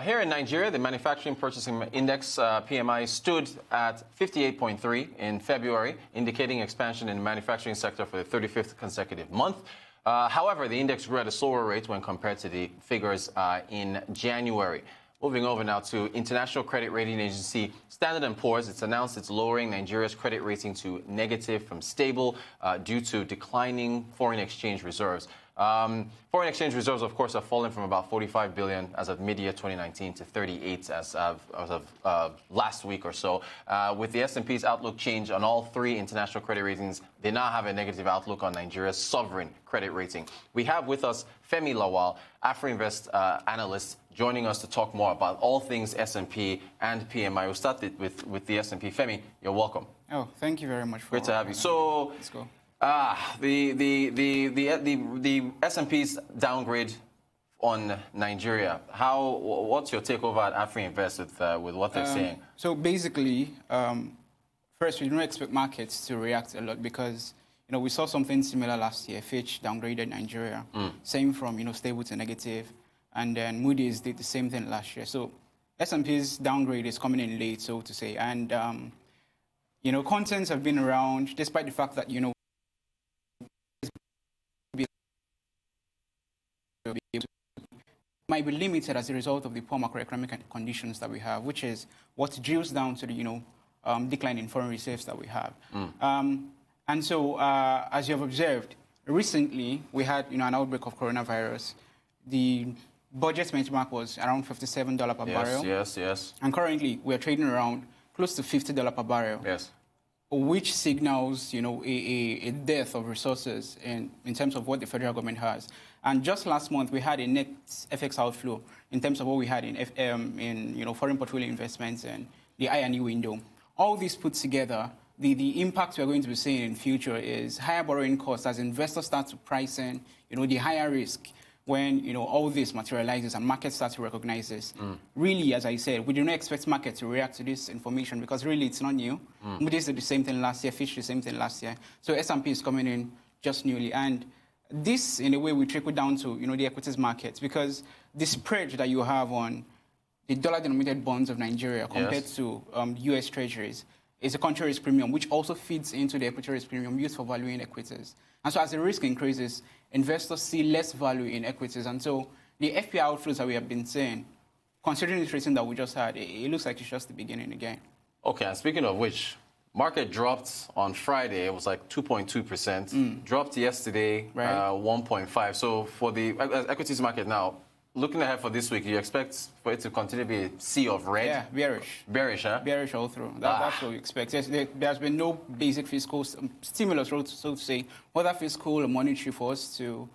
Here in Nigeria, the Manufacturing Purchasing Index, PMI, stood at 58.3 in February, indicating expansion in the manufacturing sector for the 35th consecutive month. However, the index grew at a slower rate when compared to the figures in January. Moving over now to international credit rating agency Standard & Poor's. It's announced it's lowering Nigeria's credit rating to negative from stable due to declining foreign exchange reserves. Foreign exchange reserves, of course, have fallen from about 45 billion as of mid-year 2019 to 38 as of last week or so. With the S&P's outlook change on all three international credit ratings, they now have a negative outlook on Nigeria's sovereign credit rating. We have with us Femi Lawal, Afrinvest Analyst, joining us to talk more about all things S&P and PMI. We'll start with the S&P. Femi, you're welcome. Oh, thank you very much. Great to have you. So, let's go. The S&P's downgrade on Nigeria. What's your take over at Afrinvest with what they're saying? So basically, first, we don't expect markets to react a lot because we saw something similar last year. Fitch downgraded Nigeria, same from stable to negative, and then Moody's did the same thing last year. So S&P's downgrade is coming in late, so to say, and contents have been around, despite the fact that might be limited as a result of the poor macroeconomic conditions that we have, which is what drills down to the decline in foreign reserves that we have. And so, as you have observed, recently we had an outbreak of coronavirus. The budget benchmark was around $57 per barrel. Yes. And currently we are trading around close to $50 per barrel. Yes. Which signals, a dearth of resources in terms of what the federal government has. And just last month, we had a net FX outflow in terms of what we had in foreign portfolio investments and the I&E window. All this put together, the impact we are going to be seeing in future is higher borrowing costs as investors start to price in, the higher risk when, all this materializes and markets start to recognize this. Really, as I said, we do not expect markets to react to this information because really it's not new. Moody's did the same thing last year, Fitch did the same thing last year. So S&P is coming in just newly. And this, in a way, will trickle down to, the equities markets because the spread that you have on the dollar-denominated bonds of Nigeria compared to U.S. treasuries is a country risk premium, which also feeds into the equity risk premium used for valuing equities. And so as the risk increases, investors see less value in equities. And so the FPI outflows that we have been seeing, considering the rating that we just had, it looks like it's just the beginning again. Okay, and speaking of which, market dropped on Friday. It was like 2.2%. Dropped yesterday, 1.5%. So for the equities market now, looking ahead for this week, you expect for it to continue to be a sea of red? Yeah, bearish. Bearish, huh? Bearish all through. That's what we expect. There's been no basic fiscal stimulus, so to say, whether fiscal or monetary, for us to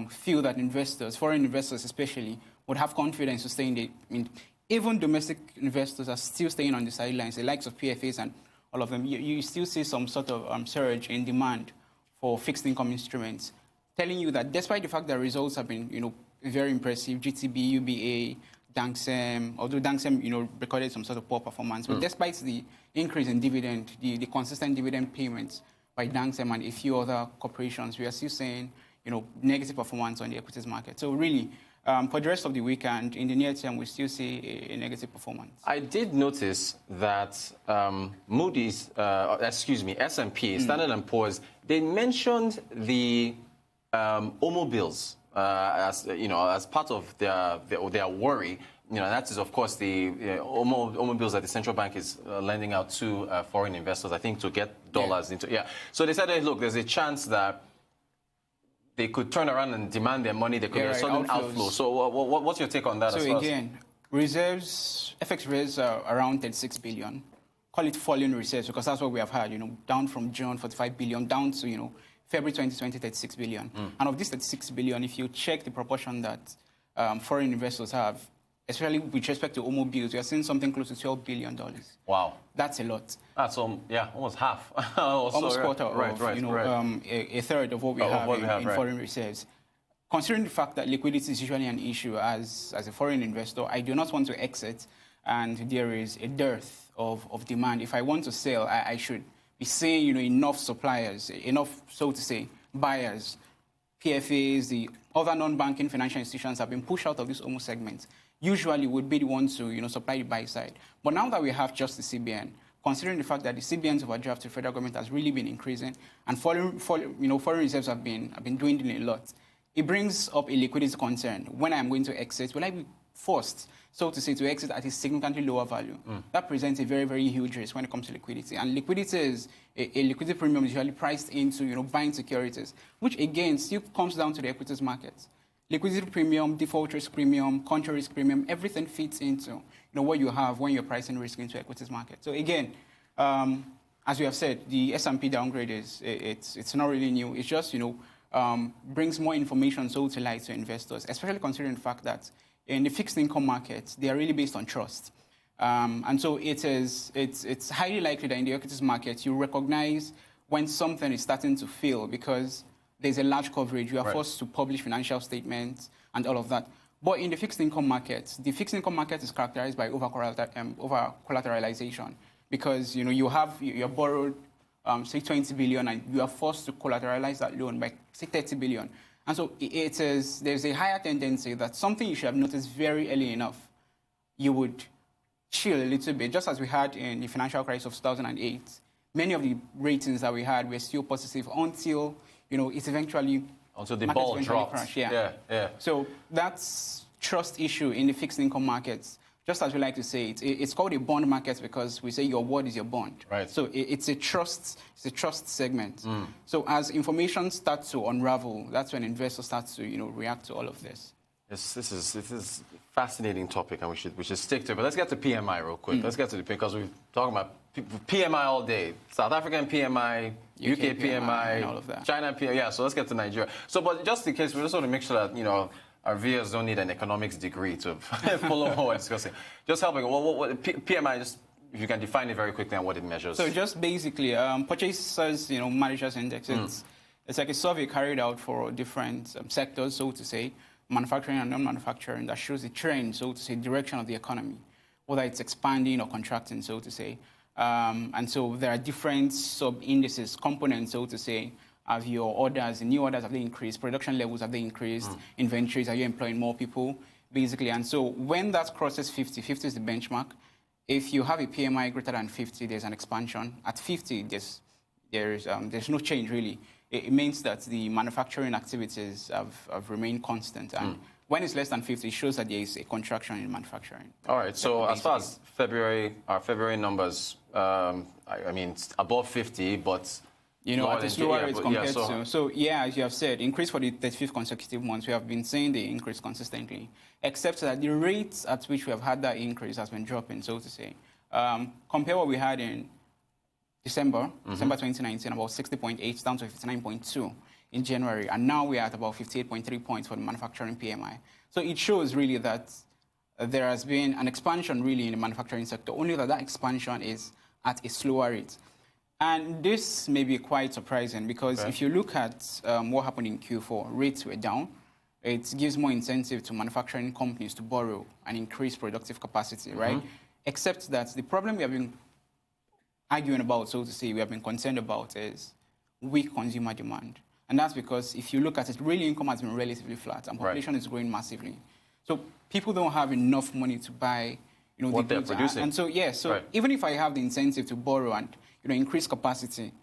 feel that investors, foreign investors especially, would have confidence to stay in the... even domestic investors are still staying on the sidelines, the likes of PFAs and all of them. You still see some sort of surge in demand for fixed income instruments, telling you that despite the fact that results have been, very impressive, GTB, UBA, Dangsem, although Dangsem, recorded some sort of poor performance. But despite the increase in dividend, the consistent dividend payments by Dangsem and a few other corporations, we are still seeing, negative performance on the equities market. So really, for the rest of the weekend, in the near term, we still see a negative performance. I did notice that Moody's, S&P, Standard & Poor's, they mentioned the automobiles as part of their worry. That is, of course, the automobiles that the central bank is lending out to foreign investors, I think, to get dollars into. Yeah. So they said, hey, look, there's a chance that they could turn around and demand their money. There could be a sudden outflow. So what's your take on that? So again, reserves, FX reserves are around 36 billion. Call it falling reserves because that's what we have had, down from June, 45 billion, down to, February 2020, 36 billion. And of this 36 billion, if you check the proportion that foreign investors have, especially with respect to automobiles, we are seeing something close to $12 billion. Wow. That's a lot. That's almost half. Almost quarter of, a third of what we have in foreign reserves. Considering the fact that liquidity is usually an issue as a foreign investor, I do not want to exit and there is a dearth of demand. If I want to sell, I should be seeing, enough suppliers, enough, so to say, buyers, PFAs, the other non-banking financial institutions have been pushed out of this almost segment, usually would be the ones to supply the buy side. But now that we have just the CBN, considering the fact that the CBN's overdraft to the federal government has really been increasing and foreign reserves have been dwindling a lot, it brings up a liquidity concern. When I'm going to exit, will I be forced, so to say, to exit at a significantly lower value? That presents a very, very huge risk when it comes to liquidity. And liquidity is a liquidity premium is usually priced into buying securities, which again still comes down to the equities market. Liquidity premium, default risk premium, country risk premium, everything fits into what you have when you're pricing risk into equities market. So again, as we have said, the S&P downgrade it's not really new. It's just brings more information so to light to investors, especially considering the fact that in the fixed income markets they are really based on trust, and so it's highly likely that in the equities market you recognize when something is starting to fail because there's a large coverage. You are forced to publish financial statements and all of that. But in the fixed income market is characterized by over collateralization because you're borrowed say 20 billion and you are forced to collateralize that loan by say 30 billion. And so there's a higher tendency that something you should have noticed very early enough, you would chill a little bit, just as we had in the financial crisis of 2008. Many of the ratings that we had were still positive until it's eventually until the ball dropped. Crashed. Yeah. So that's trust issue in the fixed income markets. Just as we like to say, it's called a bond market because we say your word is your bond. Right. So it's a trust segment. So as information starts to unravel, that's when investors start to react to all of this. Yes, this is fascinating topic, and we should stick to it. But let's get to PMI real quick. Let's get to the because we're talking about PMI all day. South African PMI, UK PMI, and all of that. China PMI. Yeah, so let's get to Nigeria. So, but just in case, we just want to make sure that our viewers don't need an economics degree to follow what we're discussing. Just helping. What PMI? Just if you can define it very quickly and what it measures. So just basically, purchasers, managers index. It's like a survey carried out for different sectors, so to say, manufacturing and non-manufacturing, that shows the trend, so to say, direction of the economy, whether it's expanding or contracting, so to say. And so there are different sub-indices, components, so to say, of your orders. The new orders, have they increased? Production levels, have they increased? Inventories, are you employing more people? Basically, and so when that crosses 50, 50 is the benchmark. If you have a PMI greater than 50, there's an expansion. At 50, there's no change, really. It means that the manufacturing activities have remained constant. And when it's less than 50, it shows that there is a contraction in manufacturing. All right. So as far as our February numbers, I mean, it's above 50, but at a slower rate compared to. So, as you have said, increase for the 35th consecutive months. We have been seeing the increase consistently, except that the rates at which we have had that increase has been dropping, so to say. Compare what we had in December 2019, about 60.8 down to 59.2 in January. And now we are at about 58.3 points for the manufacturing PMI. So it shows really that there has been an expansion really in the manufacturing sector, only that expansion is at a slower rate. And this may be quite surprising because if you look at what happened in Q4, rates were down. It gives more incentive to manufacturing companies to borrow and increase productive capacity, right? Except that the problem we have been arguing about, so to say, we have been concerned about is weak consumer demand. And that's because if you look at it, real income has been relatively flat and population is growing massively. So people don't have enough money to buy what they're producing. And so, even if I have the incentive to borrow and increase capacity,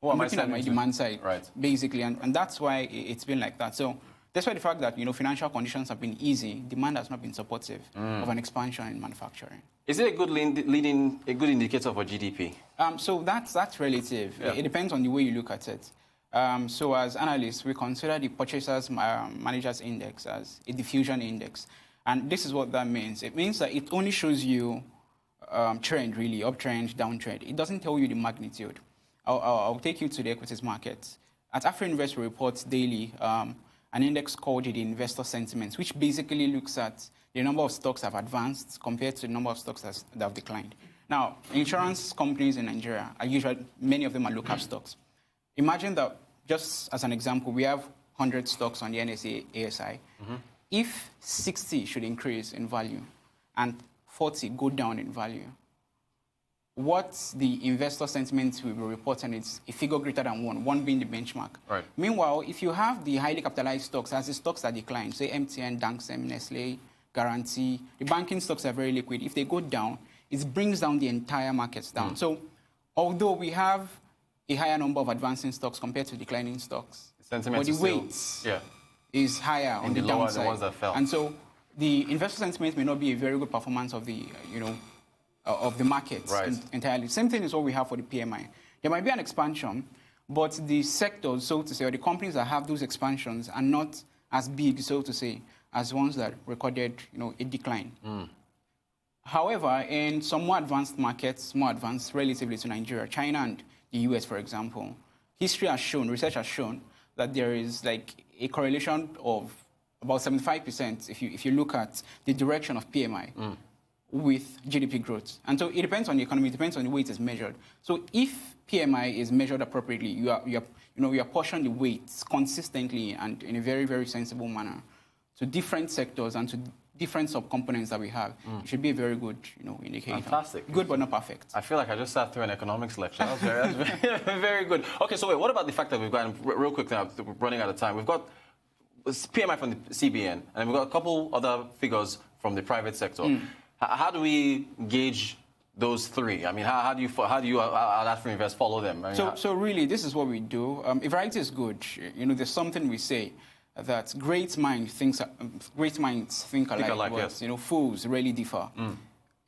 I'm looking at my demand side, basically. And that's why it's been like that. So despite the fact that financial conditions have been easy, demand has not been supportive of an expansion in manufacturing. Is it a good indicator for GDP? So that's relative. Yeah. It depends on the way you look at it. So as analysts, we consider the purchasers managers index as a diffusion index, and this is what that means. It means that it only shows you trend, really, uptrend, downtrend. It doesn't tell you the magnitude. I'll take you to the equities market. At Afrinvest reports daily an index called the investor sentiment, which basically looks at the number of stocks that have advanced compared to the number of stocks that have declined. Now, insurance companies in Nigeria are usually, many of them are low-cap stocks. Imagine that, just as an example, we have 100 stocks on the NSE ASI. If 60 should increase in value and 40 go down in value, what the investor sentiment will be reporting is a figure greater than 1 being the benchmark. Right. Meanwhile, if you have the highly capitalized stocks, as the stocks that decline, say MTN, Danksem, Nestle, Guarantee, the banking stocks are very liquid. If they go down, it brings down the entire markets down. So although we have a higher number of advancing stocks compared to declining stocks, Sentiment but the weight is higher on the lower, downside. the ones that fell. And so the investor sentiment may not be a very good performance of the, of the markets entirely. Same thing is what we have for the PMI. There might be an expansion, but the sectors, so to say, or the companies that have those expansions are not as big, so to say, as ones that recorded, a decline. However, in some more advanced markets, more advanced relatively to Nigeria, China and the US, for example, history has shown, research has shown that there is like a correlation of about 75% if you look at the direction of PMI with GDP growth. And so it depends on the economy, it depends on the way it is measured. So if PMI is measured appropriately, you apportion the weights consistently and in a very, very sensible manner to different sectors and to different subcomponents that we have. It should be a very good, indicator. Fantastic. Good but not perfect. I feel like I just sat through an economics lecture. That was very, very good. Okay, so wait, what about the fact that we've got, real quick now, we're running out of time, we've got PMI from the CBN, and we've got a couple other figures from the private sector. How do we gauge those three? I mean, how do you at Afrinvest follow them? I mean, so really, this is what we do. If variety is good, there's something we say that great minds think alike. Yes. Fools really differ.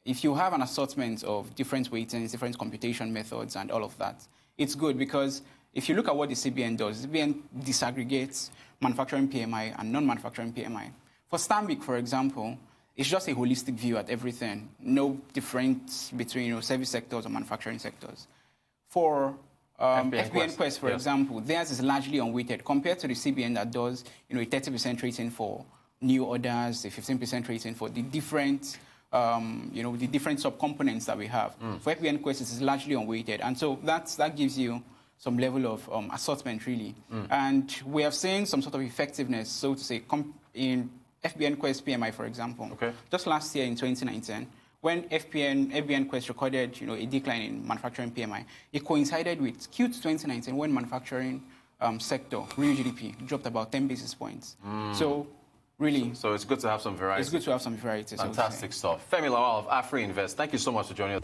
If you have an assortment of different weightings, different computation methods, and all of that, it's good because if you look at what the CBN does, the CBN disaggregates manufacturing PMI and non-manufacturing PMI. For Stanbic, for example, it's just a holistic view at everything. No difference between service sectors or manufacturing sectors. For FBN Quest, for example, theirs is largely unweighted compared to the CBN that does, a 30% rating for new orders, a 15% rating for the different, the different subcomponents that we have. For FBN Quest, it is largely unweighted, and so that gives you some level of assortment, really. And we have seen some sort of effectiveness, so to say, in FBN Quest PMI, for example. Just last year in 2019, when FBN Quest recorded, a decline in manufacturing PMI, it coincided with Q2 2019 when manufacturing sector, real GDP, dropped about 10 basis points. So, really... So it's good to have some variety. It's good to have some variety. Fantastic stuff. Femi Lawal of Afrinvest, thank you so much for joining us.